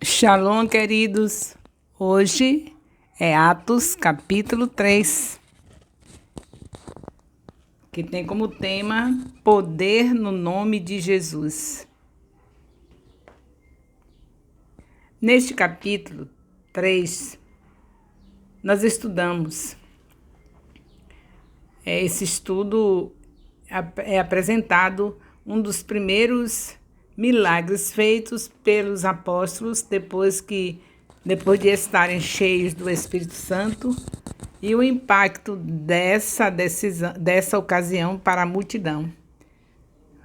Shalom, queridos. Hoje é Atos, capítulo 3, que tem como tema Poder no nome de Jesus. Neste capítulo 3, nós estudamos. Esse estudo é apresentado um dos primeiros milagres feitos pelos apóstolos depois de estarem cheios do Espírito Santo e o impacto dessa ocasião para a multidão.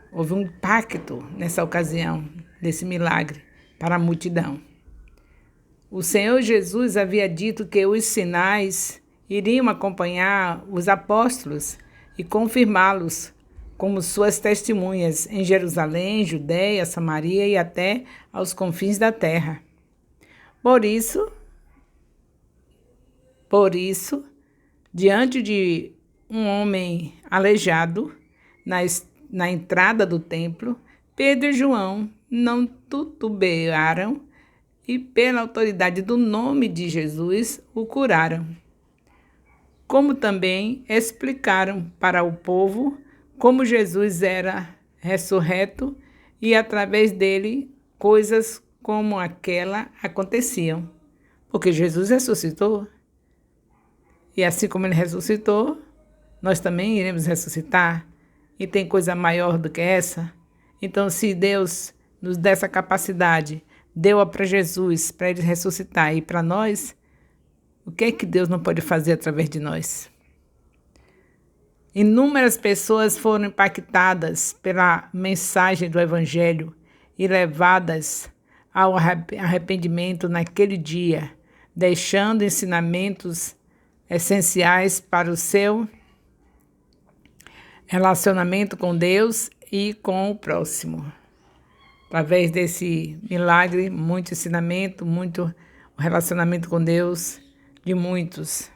Houve um impacto nessa ocasião, desse milagre, para a multidão. O Senhor Jesus havia dito que os sinais iriam acompanhar os apóstolos e confirmá-los como suas testemunhas em Jerusalém, Judeia, Samaria e até aos confins da terra. Por isso, diante de um homem aleijado na entrada do templo, Pedro e João não titubearam e, pela autoridade do nome de Jesus, o curaram. Como também explicaram para o povo como Jesus era ressurreto e, através dele, coisas como aquela aconteciam. Porque Jesus ressuscitou. E assim como ele ressuscitou, nós também iremos ressuscitar. E tem coisa maior do que essa? Então, se Deus nos dá essa capacidade, deu-a para Jesus, para ele ressuscitar, e para nós, o que é que Deus não pode fazer através de nós? Inúmeras pessoas foram impactadas pela mensagem do Evangelho e levadas ao arrependimento naquele dia, deixando ensinamentos essenciais para o seu relacionamento com Deus e com o próximo. Através desse milagre, muito ensinamento, muito relacionamento com Deus, de muitos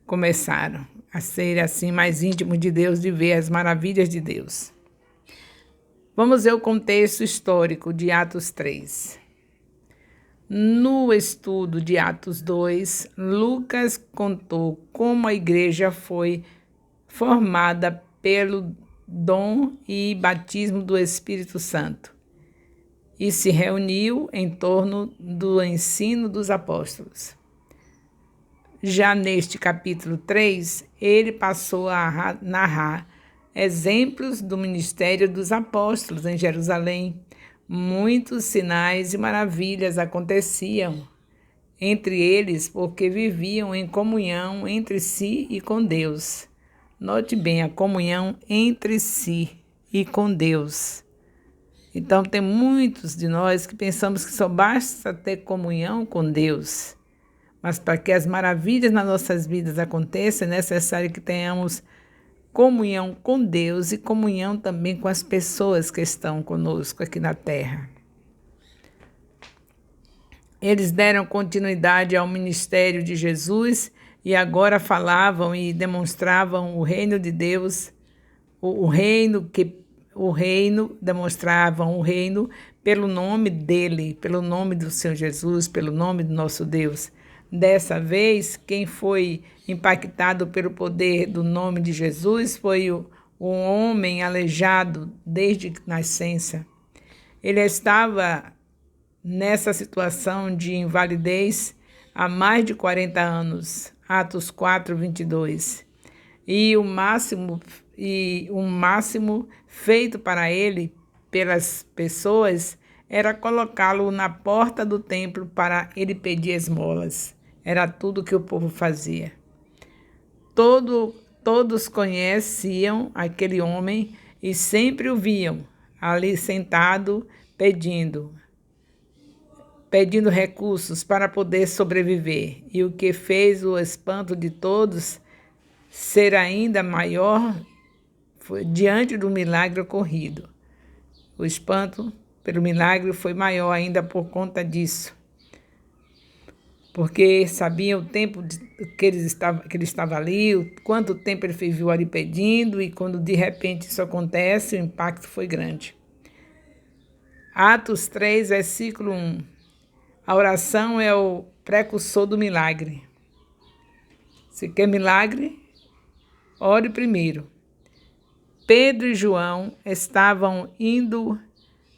começaram a ser assim mais íntimos de Deus, de ver as maravilhas de Deus. Vamos ver o contexto histórico de Atos 3. No estudo de Atos 2, Lucas contou como a igreja foi formada pelo dom e batismo do Espírito Santo e se reuniu em torno do ensino dos apóstolos. Já neste capítulo 3, ele passou a narrar exemplos do ministério dos apóstolos em Jerusalém. Muitos sinais e maravilhas aconteciam entre eles porque viviam em comunhão entre si e com Deus. Note bem, a comunhão entre si e com Deus. Então, tem muitos de nós que pensamos que só basta ter comunhão com Deus. Mas para que as maravilhas nas nossas vidas aconteçam, é necessário que tenhamos comunhão com Deus e comunhão também com as pessoas que estão conosco aqui na terra. Eles deram continuidade ao ministério de Jesus e agora falavam e demonstravam o reino de Deus, demonstravam o reino pelo nome dele, pelo nome do Senhor Jesus, pelo nome do nosso Deus. Dessa vez, quem foi impactado pelo poder do nome de Jesus foi o homem aleijado desde nascença. Ele estava nessa situação de invalidez há mais de 40 anos, Atos 4, 22. E o máximo feito para ele pelas pessoas era colocá-lo na porta do templo para ele pedir esmolas. Era tudo que o povo fazia. Todos conheciam aquele homem e sempre o viam ali sentado pedindo recursos para poder sobreviver. E o que fez o espanto de todos ser ainda maior foi diante do milagre ocorrido. O espanto pelo milagre foi maior ainda por conta disso. Porque sabiam o tempo que ele estava ali, quanto tempo ele viu ali pedindo, e quando de repente isso acontece, o impacto foi grande. Atos 3, versículo 1. A oração é o precursor do milagre. Se quer milagre, ore primeiro. Pedro e João estavam indo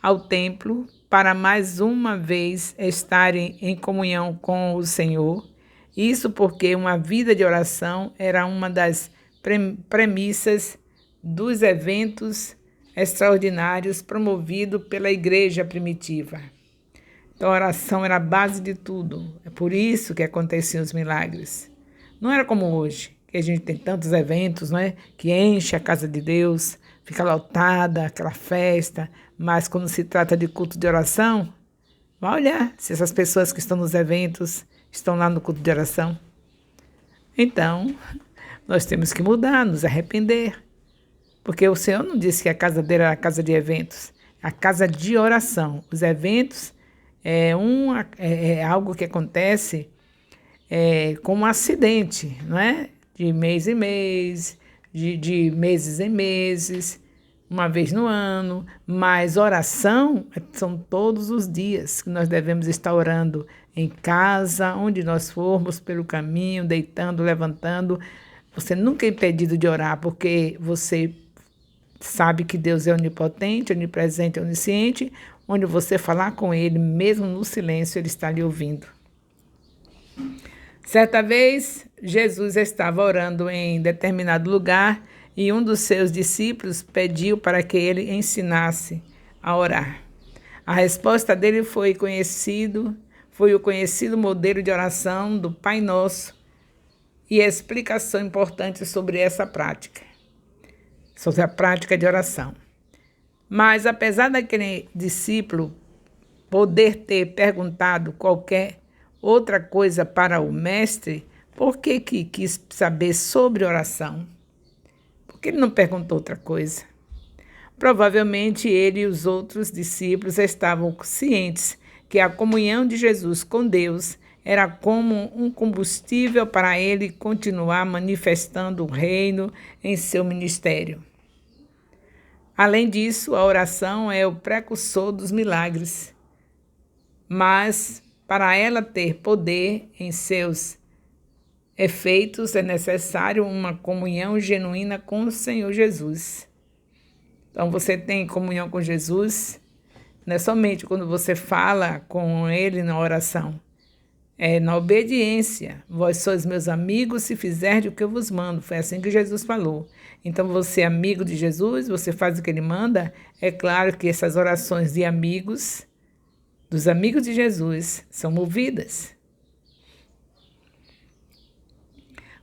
ao templo para mais uma vez estarem em comunhão com o Senhor. Isso porque uma vida de oração era uma das premissas dos eventos extraordinários promovidos pela igreja primitiva. Então, a oração era a base de tudo. É por isso que aconteciam os milagres. Não era como hoje, que a gente tem tantos eventos, não é? Que enche a casa de Deus, fica lotada, aquela festa. Mas quando se trata de culto de oração, vai olhar se essas pessoas que estão nos eventos estão lá no culto de oração. Então, nós temos que mudar, nos arrepender. Porque o Senhor não disse que a casa dele era a casa de eventos, a casa de oração. Os eventos é algo que acontece como um acidente, não é? De mês em mês, de meses em meses, uma vez no ano. Mas oração são todos os dias que nós devemos estar orando em casa, onde nós formos, pelo caminho, deitando, levantando. Você nunca é impedido de orar, porque você sabe que Deus é onipotente, onipresente, onisciente. Onde você falar com Ele, mesmo no silêncio, Ele está lhe ouvindo. Certa vez, Jesus estava orando em determinado lugar e um dos seus discípulos pediu para que ele ensinasse a orar. A resposta dele foi o conhecido modelo de oração do Pai Nosso e a explicação importante sobre essa prática, sobre a prática de oração. Mas, apesar daquele discípulo poder ter perguntado qualquer outra coisa para o mestre, por que quis saber sobre oração? Por que ele não perguntou outra coisa? Provavelmente ele e os outros discípulos estavam cientes que a comunhão de Jesus com Deus era como um combustível para ele continuar manifestando o reino em seu ministério. Além disso, a oração é o precursor dos milagres, mas para ela ter poder em seus efeitos é necessário uma comunhão genuína com o Senhor Jesus. Então, você tem comunhão com Jesus, não é somente quando você fala com Ele na oração, é na obediência. Vós sois meus amigos se fizerdes o que eu vos mando. Foi assim que Jesus falou. Então, você é amigo de Jesus, você faz o que Ele manda. É claro que essas orações de amigos, dos amigos de Jesus, são movidas.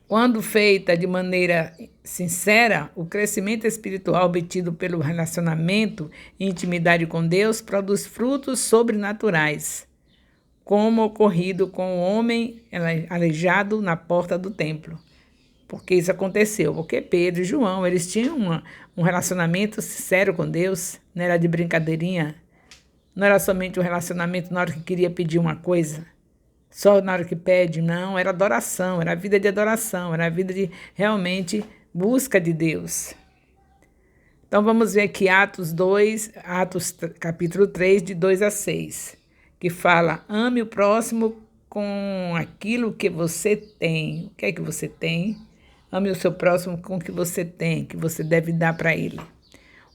Quando feita de maneira sincera, o crescimento espiritual obtido pelo relacionamento e intimidade com Deus produz frutos sobrenaturais, como ocorrido com o homem aleijado na porta do templo. Porque isso aconteceu, porque Pedro e João, eles tinham um relacionamento sincero com Deus, não era de brincadeirinha, não era somente um relacionamento na hora que queria pedir uma coisa, só na hora que pede, não, era adoração, era a vida de adoração, era a vida de realmente busca de Deus. Então vamos ver aqui Atos capítulo 3, de 2 a 6, que fala: ame o próximo com aquilo que você tem. O que é que você tem? Ame o seu próximo com o que você tem, que você deve dar para ele.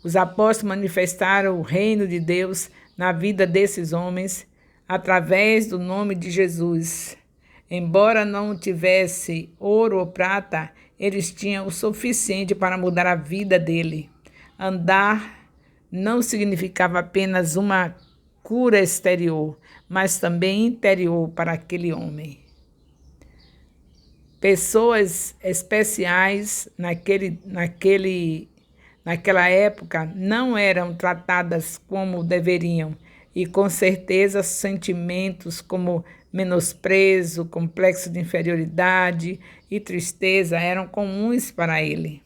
Os apóstolos manifestaram o reino de Deus na vida desses homens através do nome de Jesus. Embora não tivesse ouro ou prata, eles tinham o suficiente para mudar a vida dele. Andar não significava apenas uma cura exterior, mas também interior para aquele homem. Pessoas especiais naquela época não eram tratadas como deveriam, e com certeza sentimentos como menosprezo, complexo de inferioridade e tristeza eram comuns para ele.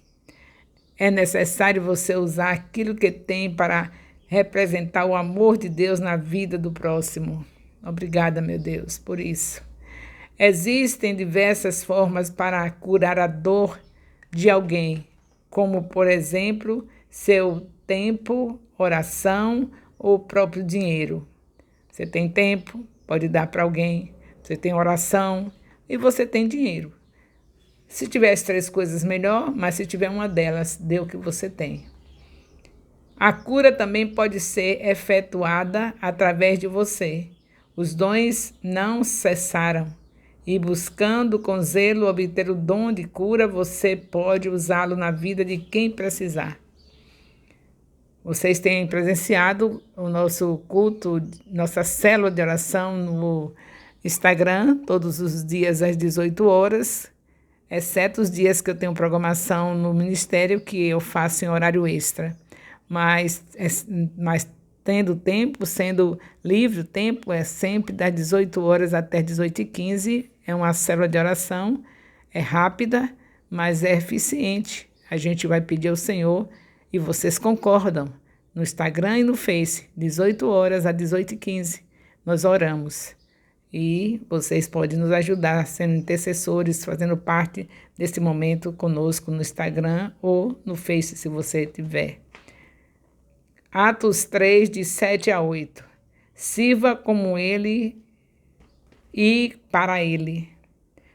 É necessário você usar aquilo que tem para representar o amor de Deus na vida do próximo. Obrigada, meu Deus, por isso. Existem diversas formas para curar a dor de alguém, como, por exemplo, seu tempo, oração ou próprio dinheiro. Você tem tempo, pode dar para alguém. Você tem oração e você tem dinheiro. Se tiver as 3 coisas, melhor, mas se tiver uma delas, dê o que você tem. A cura também pode ser efetuada através de você. Os dons não cessaram. E buscando com zelo obter o dom de cura, você pode usá-lo na vida de quem precisar. Vocês têm presenciado o nosso culto, nossa célula de oração no Instagram, todos os dias às 18 horas, exceto os dias que eu tenho programação no ministério, que eu faço em horário extra. Mas tendo tempo, sendo livre, o tempo é sempre das 18 horas até 18h15. É uma célula de oração, é rápida, mas é eficiente. A gente vai pedir ao Senhor e vocês concordam. No Instagram e no Face, 18 horas a 18h15, nós oramos. E vocês podem nos ajudar sendo intercessores, fazendo parte desse momento conosco no Instagram ou no Face, se você tiver. Atos 3, de 7 a 8. Sirva como ele e para ele.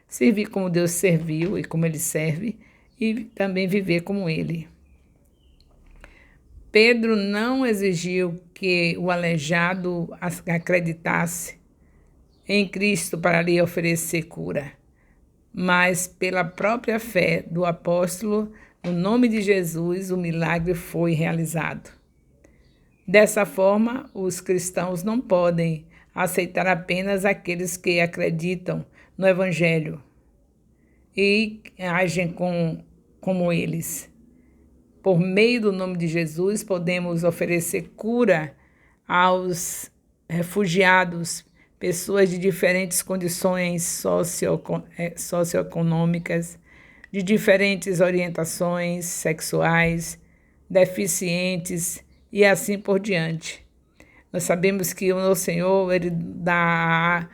Servir como Deus serviu e como ele serve, e também viver como ele. Pedro não exigiu que o aleijado acreditasse em Cristo para lhe oferecer cura, mas pela própria fé do apóstolo, no nome de Jesus, o milagre foi realizado. Dessa forma, os cristãos não podem aceitar apenas aqueles que acreditam no Evangelho e agem como eles. Por meio do nome de Jesus, podemos oferecer cura aos refugiados, pessoas de diferentes condições socioeconômicas, de diferentes orientações sexuais, deficientes e assim por diante. Nós sabemos que o nosso Senhor, ele dá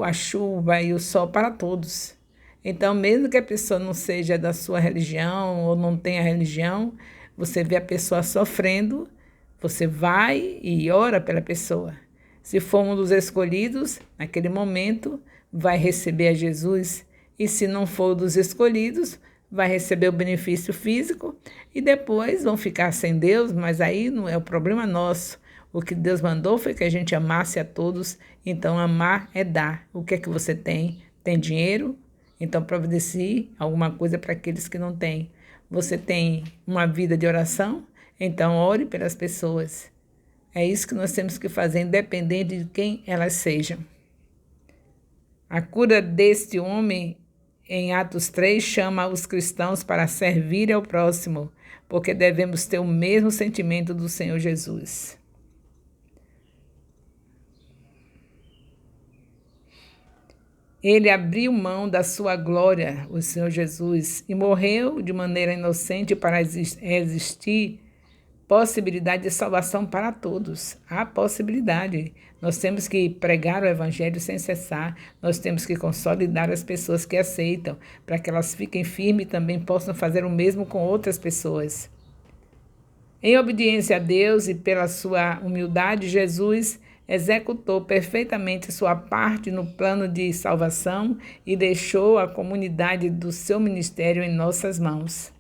a chuva e o sol para todos. Então, mesmo que a pessoa não seja da sua religião ou não tenha religião, você vê a pessoa sofrendo, você vai e ora pela pessoa. Se for um dos escolhidos, naquele momento, vai receber a Jesus. E se não for dos escolhidos, vai receber o benefício físico e depois vão ficar sem Deus, mas aí não é o problema nosso. O que Deus mandou foi que a gente amasse a todos, então amar é dar. O que é que você tem? Tem dinheiro? Então providencie alguma coisa para aqueles que não têm. Você tem uma vida de oração? Então ore pelas pessoas. É isso que nós temos que fazer, independente de quem elas sejam. A cura deste homem, em Atos 3, chama os cristãos para servir ao próximo, porque devemos ter o mesmo sentimento do Senhor Jesus. Ele abriu mão da sua glória, o Senhor Jesus, e morreu de maneira inocente para existir possibilidade de salvação para todos. Há possibilidade. Nós temos que pregar o Evangelho sem cessar. Nós temos que consolidar as pessoas que aceitam, para que elas fiquem firmes e também possam fazer o mesmo com outras pessoas. Em obediência a Deus e pela sua humildade, Jesus executou perfeitamente sua parte no plano de salvação e deixou a comunidade do seu ministério em nossas mãos.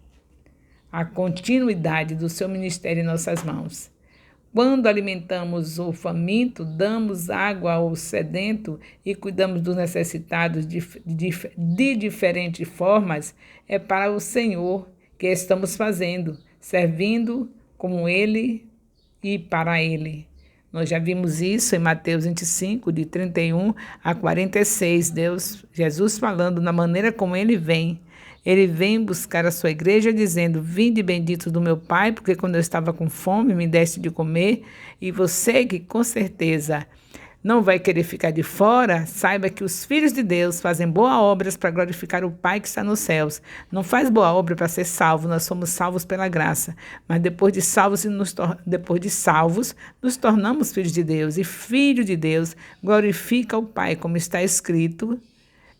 A continuidade do seu ministério em nossas mãos. Quando alimentamos o faminto, damos água ao sedento e cuidamos dos necessitados de diferentes formas, é para o Senhor que estamos fazendo, servindo como Ele e para Ele. Nós já vimos isso em Mateus 25, de 31 a 46, Jesus falando na maneira como Ele vem. Ele vem buscar a sua igreja dizendo, vinde benditos do meu Pai, porque quando eu estava com fome me deste de comer, e você que com certeza não vai querer ficar de fora, saiba que os filhos de Deus fazem boas obras para glorificar o Pai que está nos céus. Não faz boa obra para ser salvo, nós somos salvos pela graça. Mas depois de salvos, nos tornamos filhos de Deus. E filho de Deus glorifica o Pai, como está escrito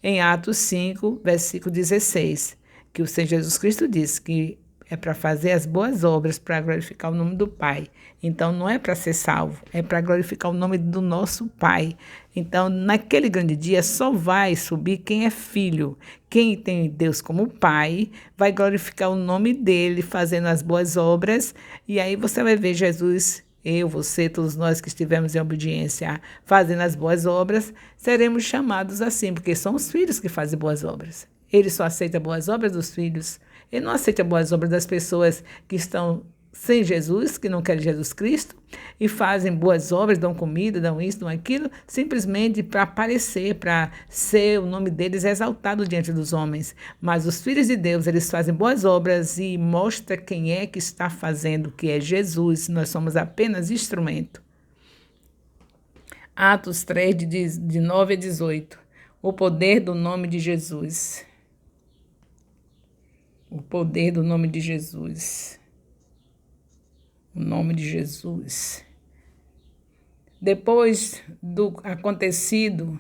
em Atos 5, versículo 16, que o Senhor Jesus Cristo diz que é para fazer as boas obras, para glorificar o nome do Pai. Então, não é para ser salvo, é para glorificar o nome do nosso Pai. Então, naquele grande dia, só vai subir quem é filho. Quem tem Deus como Pai, vai glorificar o nome dele, fazendo as boas obras. E aí você vai ver Jesus, eu, você, todos nós que estivemos em obediência, fazendo as boas obras, seremos chamados assim, porque são os filhos que fazem boas obras. Ele só aceita boas obras dos filhos. Ele não aceita boas obras das pessoas que estão sem Jesus, que não querem Jesus Cristo, e fazem boas obras, dão comida, dão isso, dão aquilo, simplesmente para aparecer, para ser o nome deles exaltado diante dos homens. Mas os filhos de Deus, eles fazem boas obras e mostram quem é que está fazendo, que é Jesus. Nós somos apenas instrumento. Atos 3, de 9 a 18. O poder do nome de Jesus. O poder do nome de Jesus. O nome de Jesus. Depois do acontecido,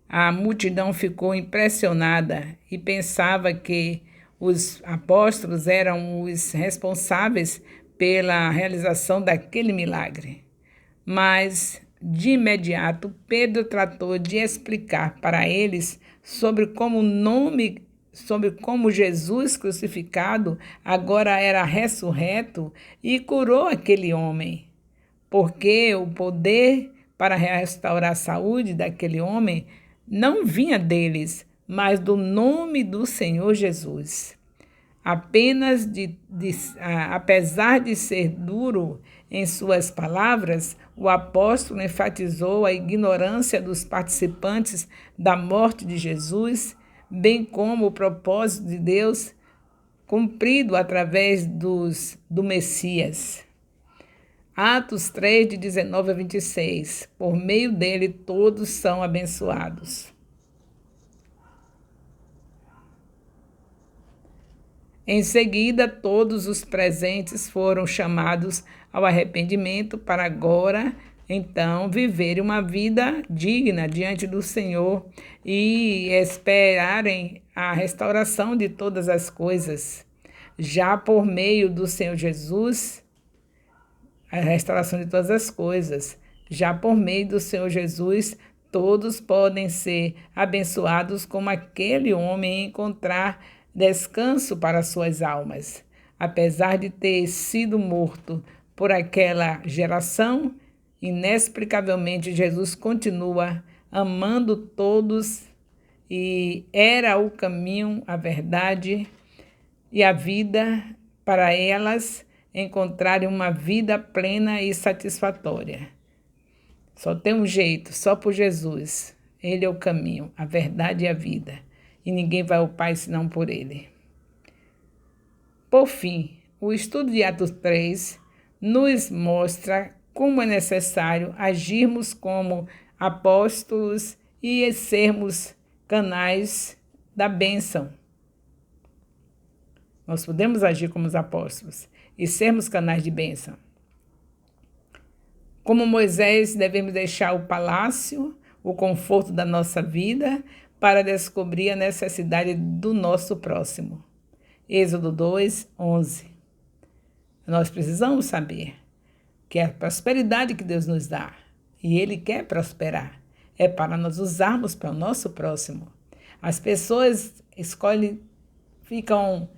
a multidão ficou impressionada e pensava que os apóstolos eram os responsáveis pela realização daquele milagre. Mas, de imediato, Pedro tratou de explicar para eles sobre como Jesus crucificado agora era ressurreto e curou aquele homem, porque o poder para restaurar a saúde daquele homem não vinha deles, mas do nome do Senhor Jesus. Apesar de ser duro em suas palavras, o apóstolo enfatizou a ignorância dos participantes da morte de Jesus, bem como o propósito de Deus cumprido através do Messias. Atos 3, de 19 a 26. Por meio dele, todos são abençoados. Em seguida, todos os presentes foram chamados ao arrependimento para agora, então, viverem uma vida digna diante do Senhor e esperarem a restauração de todas as coisas. Já por meio do Senhor Jesus, a restauração de todas as coisas. Já por meio do Senhor Jesus, todos podem ser abençoados como aquele homem encontrar descanso para suas almas. Apesar de ter sido morto por aquela geração, inexplicavelmente Jesus continua amando todos e era o caminho, a verdade e a vida para elas encontrarem uma vida plena e satisfatória. Só tem um jeito, só por Jesus. Ele é o caminho, a verdade e a vida. E ninguém vai ao Pai senão por ele. Por fim, o estudo de Atos 3 nos mostra como é necessário agirmos como apóstolos e sermos canais da bênção. Nós podemos agir como os apóstolos e sermos canais de bênção. Como Moisés, devemos deixar o palácio, o conforto da nossa vida, para descobrir a necessidade do nosso próximo. Êxodo 2, 11. Nós precisamos saber que a prosperidade que Deus nos dá, e Ele quer prosperar, é para nós usarmos para o nosso próximo. As pessoas ficam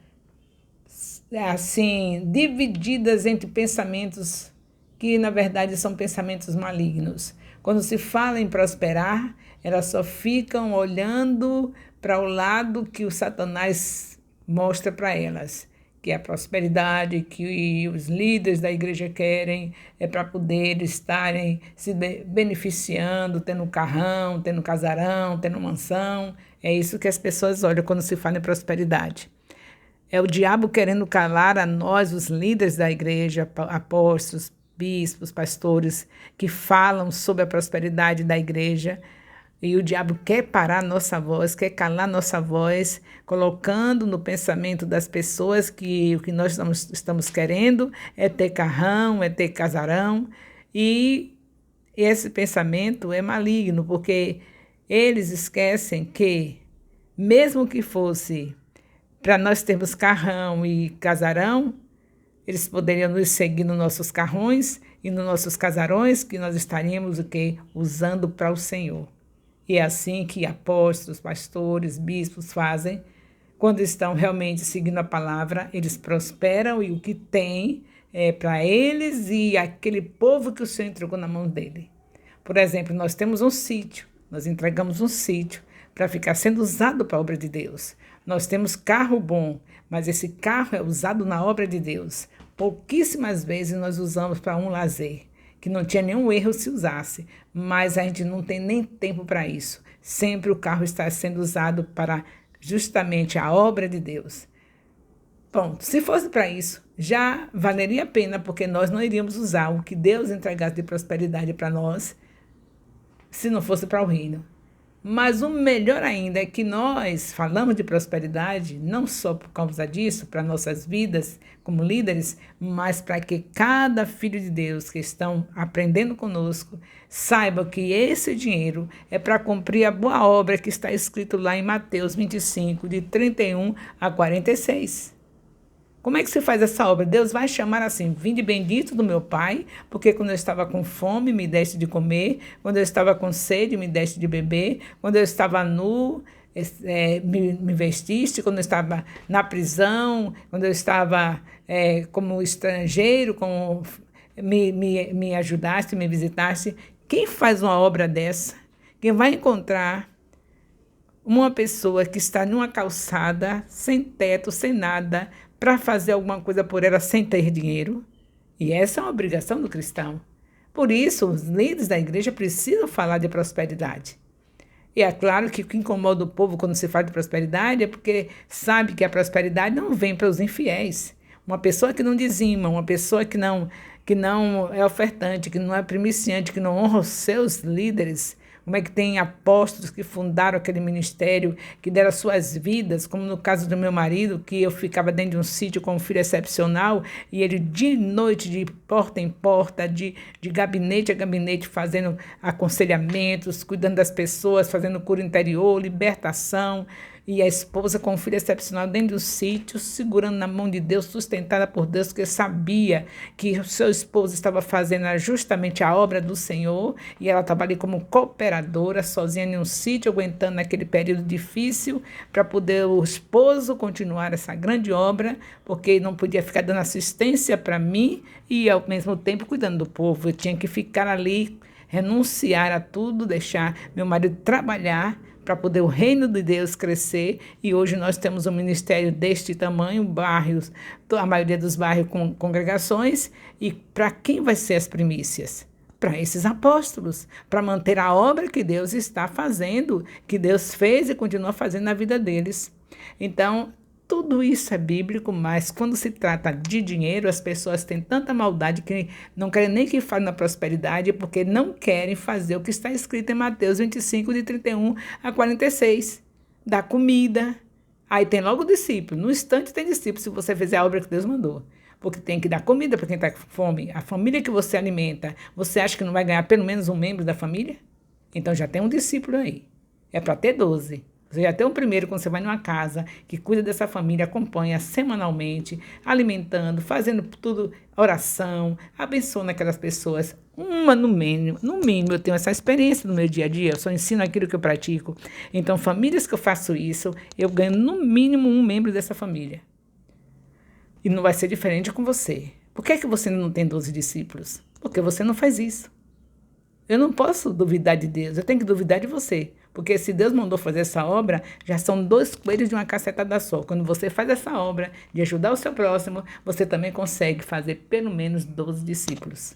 assim, divididas entre pensamentos que, na verdade, são pensamentos malignos. Quando se fala em prosperar, elas só ficam olhando para o lado que o Satanás mostra para elas, que é a prosperidade que os líderes da igreja querem, é para poder estarem se beneficiando, tendo carrão, tendo casarão, tendo mansão. É isso que as pessoas olham quando se fala em prosperidade. É o diabo querendo calar a nós, os líderes da igreja, apóstolos, bispos, pastores, que falam sobre a prosperidade da igreja. E o diabo quer parar nossa voz, quer calar nossa voz, colocando no pensamento das pessoas que o que nós estamos querendo é ter carrão, é ter casarão. E esse pensamento é maligno, porque eles esquecem que, mesmo que fosse para nós termos carrão e casarão, eles poderiam nos seguir nos nossos carrões e nos nossos casarões, que nós estaríamos o quê? Usando para o Senhor. E é assim que apóstolos, pastores, bispos fazem. Quando estão realmente seguindo a palavra, eles prosperam e o que tem é para eles e aquele povo que o Senhor entregou na mão dele. Por exemplo, nós temos um sítio, nós entregamos um sítio para ficar sendo usado para a obra de Deus. Nós temos carro bom, mas esse carro é usado na obra de Deus. Pouquíssimas vezes nós usamos para um lazer, que não tinha nenhum erro se usasse, mas a gente não tem nem tempo para isso. Sempre o carro está sendo usado para justamente a obra de Deus. Pronto, se fosse para isso, já valeria a pena, porque nós não iríamos usar o que Deus entregasse de prosperidade para nós, se não fosse para o reino. Mas o melhor ainda é que nós falamos de prosperidade, não só por causa disso, para nossas vidas como líderes, mas para que cada filho de Deus que estão aprendendo conosco saiba que esse dinheiro é para cumprir a boa obra que está escrito lá em Mateus 25, de 31 a 46. Como é que se faz essa obra? Deus vai chamar assim: vinde bendito do meu Pai, porque quando eu estava com fome, me deste de comer, quando eu estava com sede, me deste de beber, quando eu estava nu, me vestiste, quando eu estava na prisão, quando eu estava como estrangeiro, me ajudaste, me visitaste. Quem faz uma obra dessa? Quem vai encontrar uma pessoa que está numa calçada, sem teto, sem nada, para fazer alguma coisa por ela sem ter dinheiro? E essa é uma obrigação do cristão. Por isso, os líderes da igreja precisam falar de prosperidade. E é claro que o que incomoda o povo quando se fala de prosperidade é porque sabe que a prosperidade não vem para os infiéis. Uma pessoa que não dizima, uma pessoa que não é ofertante, que não é primiciante, que não honra os seus líderes. Como é que tem apóstolos que fundaram aquele ministério, que deram suas vidas, como no caso do meu marido, que eu ficava dentro de um sítio com um filho excepcional, e ele de noite, de porta em porta, de gabinete a gabinete, fazendo aconselhamentos, cuidando das pessoas, fazendo cura interior, libertação, e a esposa com um filho excepcional dentro do sítio, segurando na mão de Deus, sustentada por Deus, porque sabia que o seu esposo estava fazendo justamente a obra do Senhor, e ela estava ali como cooperadora, sozinha em um sítio, aguentando naquele período difícil, para poder o esposo continuar essa grande obra, porque não podia ficar dando assistência para mim e, ao mesmo tempo, cuidando do povo. Eu tinha que ficar ali, renunciar a tudo, deixar meu marido trabalhar, para poder o reino de Deus crescer, e hoje nós temos um ministério deste tamanho, bairros, a maioria dos bairros com congregações, e para quem vai ser as primícias? Para esses apóstolos, para manter a obra que Deus está fazendo, que Deus fez e continua fazendo na vida deles. Então, tudo isso é bíblico, mas quando se trata de dinheiro, as pessoas têm tanta maldade que não querem nem que fale na prosperidade, porque não querem fazer o que está escrito em Mateus 25, de 31 a 46. Da comida. Aí tem logo o discípulo. No instante tem discípulo, se você fizer a obra que Deus mandou. Porque tem que dar comida para quem está com fome. A família que você alimenta, você acha que não vai ganhar pelo menos um membro da família? Então já tem um discípulo aí. É para ter 12. Você já tem um primeiro quando você vai numa casa que cuida dessa família, acompanha semanalmente, alimentando, fazendo tudo, oração, abençoando aquelas pessoas. Uma no mínimo eu tenho essa experiência no meu dia a dia, eu só ensino aquilo que eu pratico. Então, famílias que eu faço isso, eu ganho no mínimo um membro dessa família. E não vai ser diferente com você. Por que é que você não tem 12 discípulos? Porque você não faz isso. Eu não posso duvidar de Deus, eu tenho que duvidar de você. Porque se Deus mandou fazer essa obra, já são 2 coelhos de uma cacetada só. Quando você faz essa obra de ajudar o seu próximo, você também consegue fazer pelo menos 12 discípulos.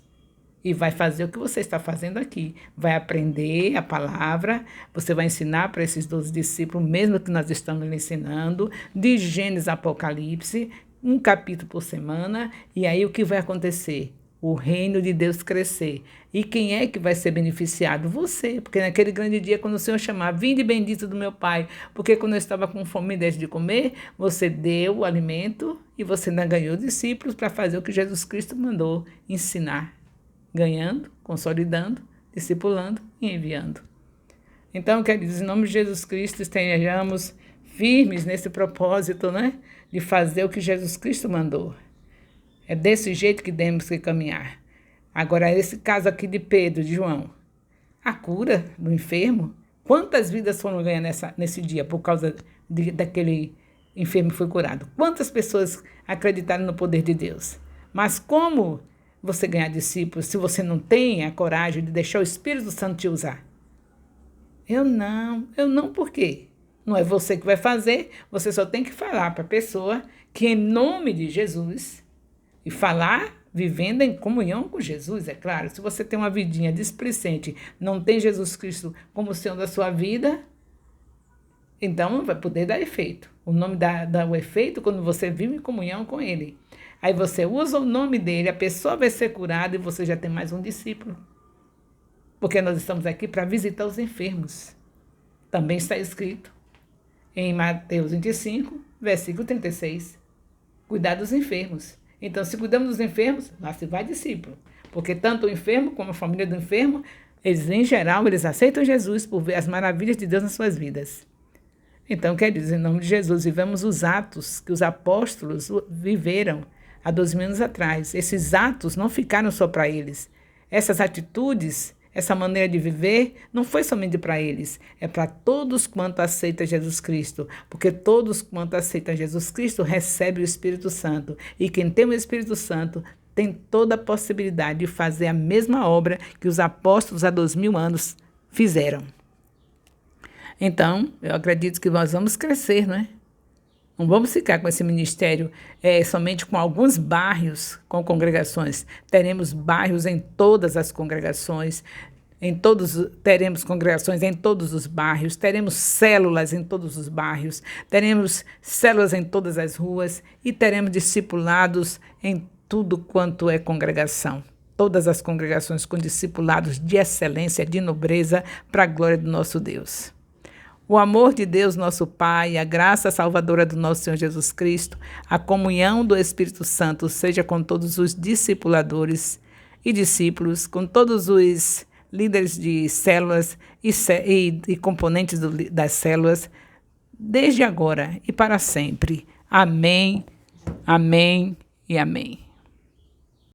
E vai fazer o que você está fazendo aqui. Vai aprender a palavra, você vai ensinar para esses 12 discípulos, mesmo que nós estamos lhe ensinando, de Gênesis a Apocalipse, um capítulo por semana. E aí o que vai acontecer? O reino de Deus crescer. E quem é que vai ser beneficiado? Você. Porque naquele grande dia, quando o Senhor chamar, vinde bendito do meu Pai, porque quando eu estava com fome e deixe de comer, você deu o alimento e você ainda ganhou discípulos para fazer o que Jesus Cristo mandou ensinar. Ganhando, consolidando, discipulando e enviando. Então, queridos, em nome de Jesus Cristo, estejamos firmes nesse propósito, né? De fazer o que Jesus Cristo mandou. É desse jeito que temos que caminhar. Agora, esse caso aqui de Pedro, de João, a cura do enfermo, quantas vidas foram ganhas nesse dia por causa daquele enfermo que foi curado? Quantas pessoas acreditaram no poder de Deus? Mas como você ganhar discípulos se você não tem a coragem de deixar o Espírito Santo te usar? Eu não, por quê? Não é você que vai fazer, você só tem que falar para a pessoa que em nome de Jesus, e falar vivendo em comunhão com Jesus, é claro. Se você tem uma vidinha displicente, não tem Jesus Cristo como Senhor da sua vida, então não vai poder dar efeito. O nome dá o efeito quando você vive em comunhão com Ele. Aí você usa o nome dele, a pessoa vai ser curada e você já tem mais um discípulo. Porque nós estamos aqui para visitar os enfermos. Também está escrito em Mateus 25, versículo 36. Cuidar dos enfermos. Então, se cuidamos dos enfermos, lá se vai discípulo. Porque tanto o enfermo como a família do enfermo, eles, em geral, eles aceitam Jesus por ver as maravilhas de Deus nas suas vidas. Então, quer dizer, em nome de Jesus, vivemos os atos que os apóstolos viveram há 2000 anos atrás. Esses atos não ficaram só para eles. Essas atitudes, essa maneira de viver, não foi somente para eles. É para todos quanto aceitam Jesus Cristo. Porque todos quanto aceitam Jesus Cristo recebem o Espírito Santo. E quem tem o Espírito Santo tem toda a possibilidade de fazer a mesma obra que os apóstolos há 2000 anos fizeram. Então, eu acredito que nós vamos crescer, não é? Não vamos ficar com esse ministério somente com alguns bairros, com congregações. Teremos bairros em todas as congregações, teremos congregações em todos os bairros, teremos células em todos os bairros, teremos células em todas as ruas e teremos discipulados em tudo quanto é congregação. Todas as congregações com discipulados de excelência, de nobreza, para a glória do nosso Deus. O amor de Deus, nosso Pai, a graça salvadora do nosso Senhor Jesus Cristo, a comunhão do Espírito Santo seja com todos os discipuladores e discípulos, com todos os líderes de células e componentes das células, desde agora e para sempre. Amém, amém e amém.